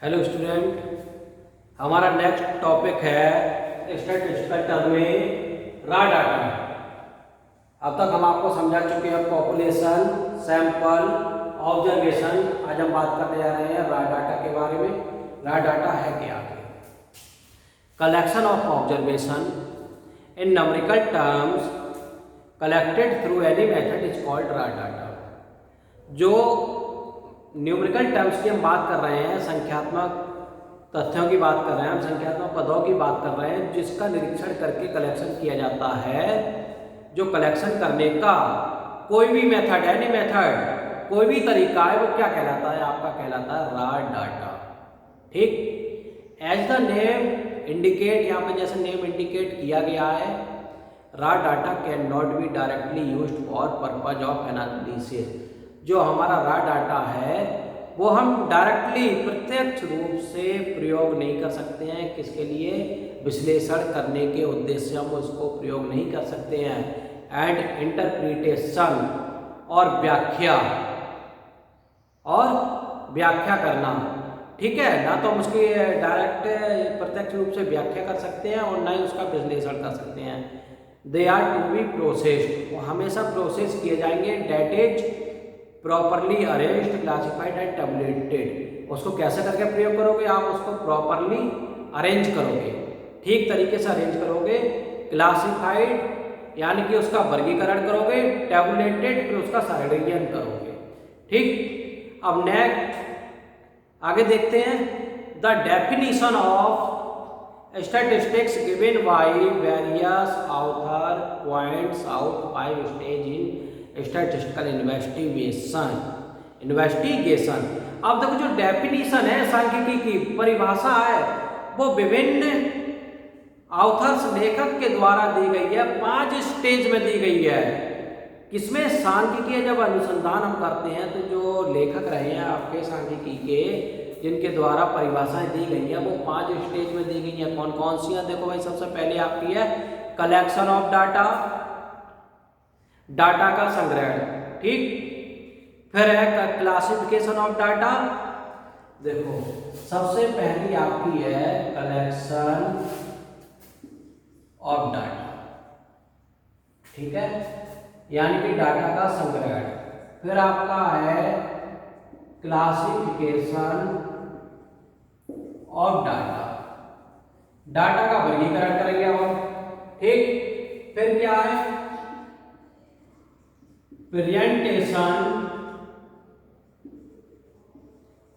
Hello student, हमारा next topic है statistical term में रॉ डाटा। अब तक हम आपको समझा चुके हैं पॉपुलेशन, सैंपल, ऑब्जर्वेशन। आज हम बात करने जा रहे हैं रॉ डाटा के बारे में। रॉ डाटा है क्या? Collection of observation in numerical terms collected through any method is called raw data. जो न्यूमेरिकल टर्म्स की हम बात कर रहे हैं, संख्यात्मक तथ्यों की बात कर रहे हैं, हम संख्यात्मक पदों की बात कर रहे हैं, जिसका निरीक्षण करके कलेक्शन किया जाता है। जो कलेक्शन करने का कोई भी मेथड, एनी मेथड, कोई भी तरीका है, वो क्या कहलाता है? आपका कहलाता है रॉ डाटा। ठीक, एज द नेम इंडिकेट, यहाँ पे जैसे नेम इंडिकेट किया गया है, raw data can not be directly used for purpose of analysis. जो हमारा रॉ डाटा है वो हम डायरेक्टली प्रत्यक्ष रूप से प्रयोग नहीं कर सकते हैं। किसके लिए? विश्लेषण करने के उद्देश्य हम उसको प्रयोग नहीं कर सकते हैं। एंड इंटरप्रिटेशन और व्याख्या करना, ठीक है ना, तो हम उसकी डायरेक्ट प्रत्यक्ष रूप से व्याख्या कर सकते हैं और ना ही उसका विश्लेषण कर सकते हैं। They are to be processed, वो हमेशा प्रोसेस किए जाएंगे। Data is properly arranged, classified and tabulated. उसको कैसे करके प्रयोग करोगे? आप उसको प्रॉपरली अरेंज करोगे, ठीक तरीके से अरेंज करोगे। क्लासिफाइड यानी कि उसका वर्गीकरण करोगे। टैबुलेटेड फिर उसका सरलीकरण करोगे। ठीक, अब नेक्स्ट आगे देखते हैं। The definition of statistics given by various author points out 5 stage in statistical investigation. अब देखो, जो डेफिनीशन है, सांख्यिकी की परिभाषा है, वो विभिन्न ऑथर्स, लेखक के द्वारा दी गई है। 5 स्टेज में दी गई है। किसमें? सांख्यिकी। जब अनुसंधान हम करते हैं तो जो लेखक रहे हैं आपके सांख्यिकी के, जिनके द्वारा परिभाषाएं दी गई हैं, वो 5 स्टेज में दी गई हैं। कौन कौन सी हैं? देखो भाई, सबसे पहले आपकी है कलेक्शन ऑफ डाटा, डाटा का संग्रहण। ठीक, फिर है क्लासिफिकेशन ऑफ डाटा। देखो, सबसे पहली आपकी है कलेक्शन ऑफ डाटा, ठीक है, यानी कि डाटा का संग्रहण। फिर आपका है क्लासिफिकेशन ऑफ डाटा, डाटा का वर्गीकरण करेंगे अब हम। ठीक, फिर क्या है? प्रेजेंटेशन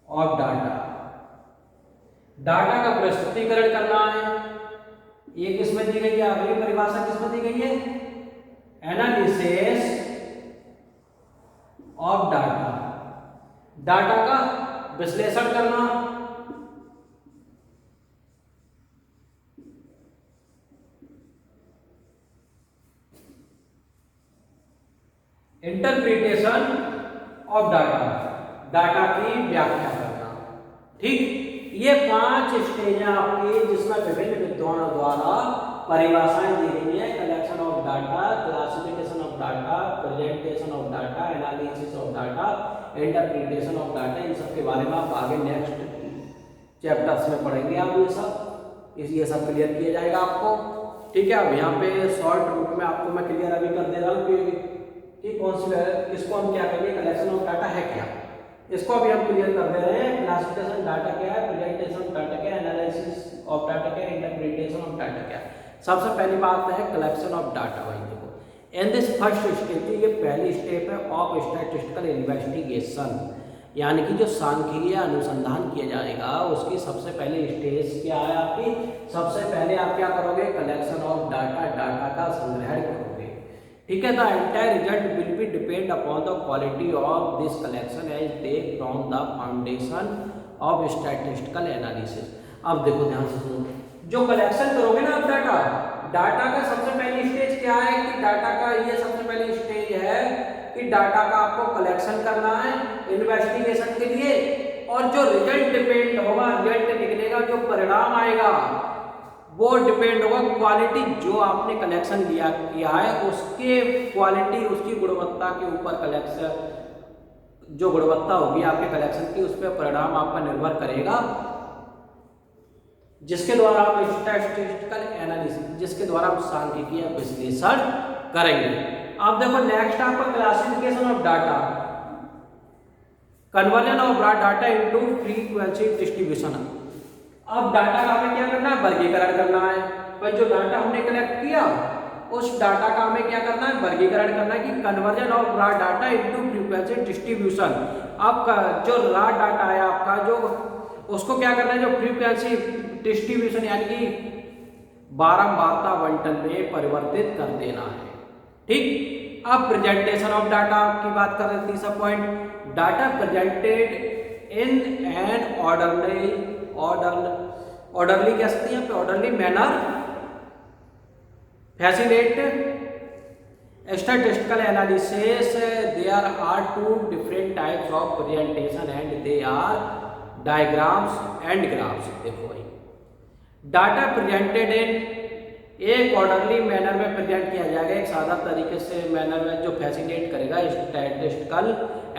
ऑफ डाटा, डाटा का प्रस्तुतिकरण करना है। ये किसमें दी गई है? अगली परिभाषा किसमें दी गई है? एनालिसिस ऑफ डाटा, डाटा का विश्लेषण करना। इंटरप्रिटेशन ऑफ डाटा, डाटा की व्याख्या करना। ठीक, ये 5 स्टेज हैं आपकी, जिसमें विभिन्न विद्वानों द्वारा परिभाषाएं दी गई हैं। Collection of data, classification of data, presentation of data, analysis of data, interpretation of data. इन सब के बारे में आप आगे नेक्स्ट चैप्टर्स में पढ़ेंगे। आप ये सब क्लियर किया जाएगा आपको। ठीक है, अब यहाँ पे शॉर्ट रूप में आपको मैं क्लियर अभी कर दे रहा हूँ कि कौन सी, किसको हम क्या कहेंगे, कलेक्शन ऑफ डाटा है क्या, इसको अभी हम क्लियर कर दे रहे हैं। क्लासिफिकेशन डाटा क्या है, प्रेजेंटेशन ऑफ डाटा क्या है, एनालिसिस ऑफ डाटा क्या है, इंटरप्रिटेशन ऑफ डाटा क्या है। सबसे पहली बात है कलेक्शन ऑफ डाटा। भाई देखो, इन दिस फर्स्ट स्टेप, ये पहली स्टेप है ऑफ स्टैटिस्टिकल इन्वेस्टिगेशन, यानी कि जो सांख्यिकीय अनुसंधान किया जाएगा उसकी सबसे पहली स्टेज क्या है आपकी? सबसे पहले आप क्या करोगे? कलेक्शन ऑफ डाटा, डाटा का संग्रहण करोगे। ठीक है, the entire result will be depend upon the quality of this collection as they from the foundation of statistical analysis. अब देखो ध्यान से सुनो, जो कलेक्शन करोगे ना आप डाटा, डाटा का सबसे पहली स्टेज क्या है? कि डाटा का ये सबसे पहली स्टेज है कि डाटा का आपको कलेक्शन करना है इन्वेस्टिगेशन के लिए, और जो रिजल्ट डिपेंड होगा, रिजल्ट निकलेगा, जो परिणाम आएगा, वो डिपेंड होगा क्वालिटी, जो आपने कलेक्शन किया है उसके क्वालिटी, उसकी गुणवत्ता के ऊपर कलेक्शन, जो गुणवत्ता होगी आपके कलेक्शन की, उस पर परिणाम आपका निर्भर करेगा जिसके द्वारा आप स्टैटिस्टिकल एनालिसिस, जिसके द्वारा आप सांख्यिकीय विश्लेषण करेंगे। अब देखो नेक्स्ट आपका classification of data, conversion of data into frequency distribution. अब डाटा का हमें क्या करना है, वर्गीकरण करना है। पर जो डाटा हमने कलेक्ट किया उस डाटा का हमें क्या करना है, वर्गीकरण करना है कि कन्वर्जन ऑफ रा डाटा इनटू फ्रीक्वेंसी डिस्ट्रीब्यूशन। अब जो रा डाटा है आपका, जो उसको क्या करना है, जो फ्रीक्वेंसी डिस्ट्रीब्यूशन यानी कि बारंबारता बंटन में परिवर्तित कर देना है। ठीक। अब प्रेजेंटेशन ऑफ डाटा की बात कर रहे हैं, तीसरा point, data presented in an orderly कह सकते हैं, orderly manner facilitate statistical analysis. There are two different types of presentation and they are diagrams and graphs. देखो भाई, डाटा प्रेजेंटेड इन एक ऑर्डरली मैनर में प्रेजेंट किया जाएगा, एक सादा तरीके से मैनर में, जो फैसिलिटेट करेगा स्टैटिस्टिकल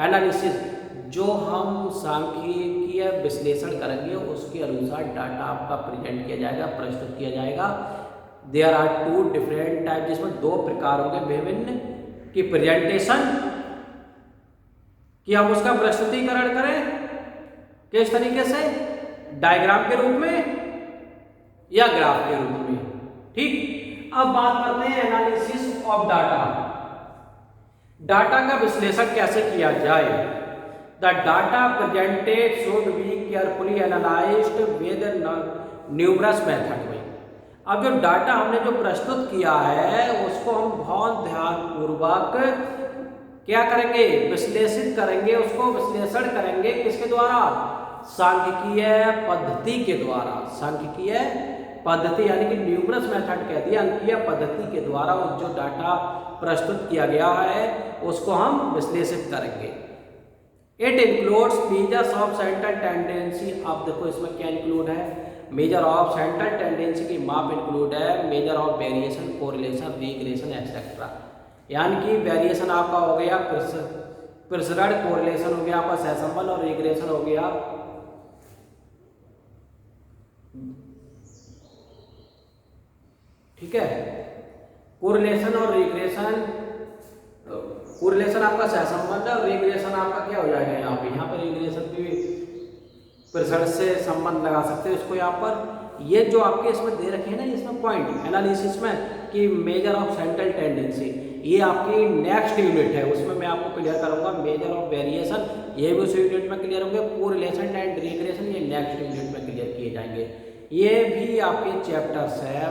एनालिसिस। जो हम सांख्यिकीय विश्लेषण करेंगे उसके अनुसार डाटा आपका प्रेजेंट किया जाएगा, प्रस्तुत किया जाएगा। There are two different type, जिसमें दो प्रकार होंगे विभिन्न की प्रेजेंटेशन, कि हम उसका प्रस्तुतिकरण करें किस तरीके से, डायग्राम के रूप में या ग्राफ के रूप में। ठीक। अब बात करते हैं एनालिसिस ऑफ डाटा, डाटा का विश्लेषण कैसे किया जाए। The data presented should be carefully analysed with numerous method में। अब जो डाटा हमने जो प्रस्तुत किया है उसको हम बहुत ध्यानपूर्वक क्या करेंगे, विश्लेषित करेंगे, उसको विश्लेषण करेंगे किसके द्वारा, सांख्यिकीय पद्धति के द्वारा। सांख्यिकीय पद्धति यानी कि न्यूमरस मेथड कह दिया, अंकीय पद्धति के द्वारा जो डाटा प्रस्तुत किया गया है उसको हम विश्लेषित करेंगे। It includes measures of central tendency. अब देखो इसमें क्या इंक्लूड है, मेजर ऑफ सेंट्रल टेंडेंसी की माप इंक्लूड है, measure of variation, correlation, regression etcetera. यानी कि वेरिएशन आपका हो गया प्रसरण, कोरिलेशन हो गया आपका सहसंबंध, और रिग्रेशन हो गया ठीक है, कोरिलेशन और रिग्रेशन। कोरिलेशन आपका सहसंबंध है और रिग्रेशन आपका क्या हो जाएगा, यहाँ पे रिग्रेशन भी प्रसरण से संबंध लगा सकते हैं इसको। यहाँ पर ये जो आपके इसमें दे रखे हैं ना, इसमें पॉइंट एनालिसिस में कि मेजर ऑफ सेंट्रल टेंडेंसी, ये आपकी नेक्स्ट यूनिट है, उसमें मैं आपको क्लियर करूंगा। मेजर ऑफ वेरिएशन ये भी उस यूनिट में क्लियर होंगे, कोरिलेशन एंड रिग्रेशन ये नेक्स्ट यूनिट में क्लियर किए जाएंगे। ये भी आपके चैप्टर्स है,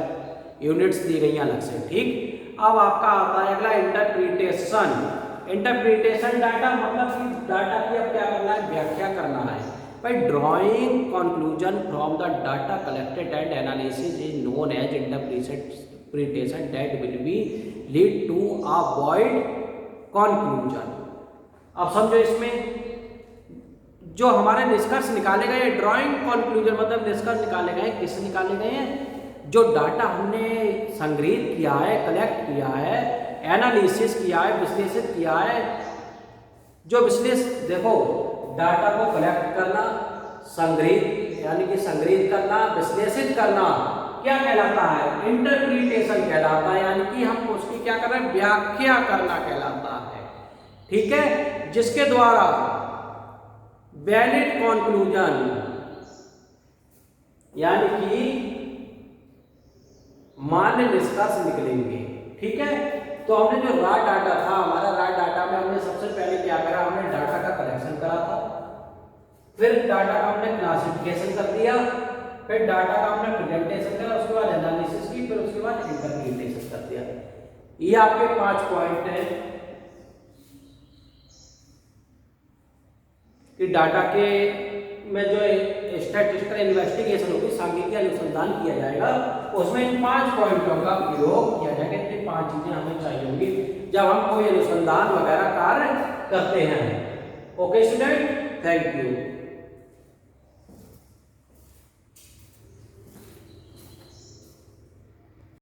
यूनिट्स दी गई अलग से। ठीक। अब आपका आता है अगला इंटरप्रिटेशन। इंटरप्रिटेशन डाटा मतलब कि डाटा की अब क्या करना है, व्याख्या करना है। भाई drawing conclusion from the data collected and analysis is known as interpretation that will be lead to a wide conclusion. अब समझो, इसमें जो हमारे निष्कर्ष निकाले गए, ड्राइंग कंक्लूजन मतलब निष्कर्ष निकाले गए, किससे निकाले गए हैं, जो डाटा हमने संग्रहित किया है, कलेक्ट किया है, एनालिसिस किया है, विश्लेषित किया है। जो देखो डाटा को कलेक्ट करना, संग्रहित यानी कि संग्रहित करना, विश्लेषित करना क्या कहलाता है, इंटरप्रिटेशन कहलाता है। यानी कि हम उसकी क्या कर रहे हैं, व्याख्या करना कहलाता है। ठीक है, जिसके द्वारा वैलिड कंक्लूजन यानी कि मान्य निष्कर्ष निकलेंगे। ठीक है, तो हमने जो रॉ डाटा था हमारा, रॉ डाटा में हमने सबसे पहले क्या करा, हमने डाटा का कलेक्शन करा था, फिर डाटा का हमने क्लासिफिकेशन कर दिया, फिर डाटा का हमने प्रेजेंटेशन करा, उसके बाद एनालिसिस की, फिर उसके बाद इंटरप्रिटेशन कर दिया। ये आपके 5 पॉइंट हैं कि डाटा के में जो स्टैटिस्टिकल इन्वेस्टिगेशन होगी, सांख्यिकीय अनुसंधान किया जाएगा, उसमें इन 5 पॉइंटों का प्रयोग किया जाएगा। ये 5 चीजें हमें चाहिए होंगी जब हम कोई अनुसंधान वगैरह कार्य करते हैं। Okay student, thank you.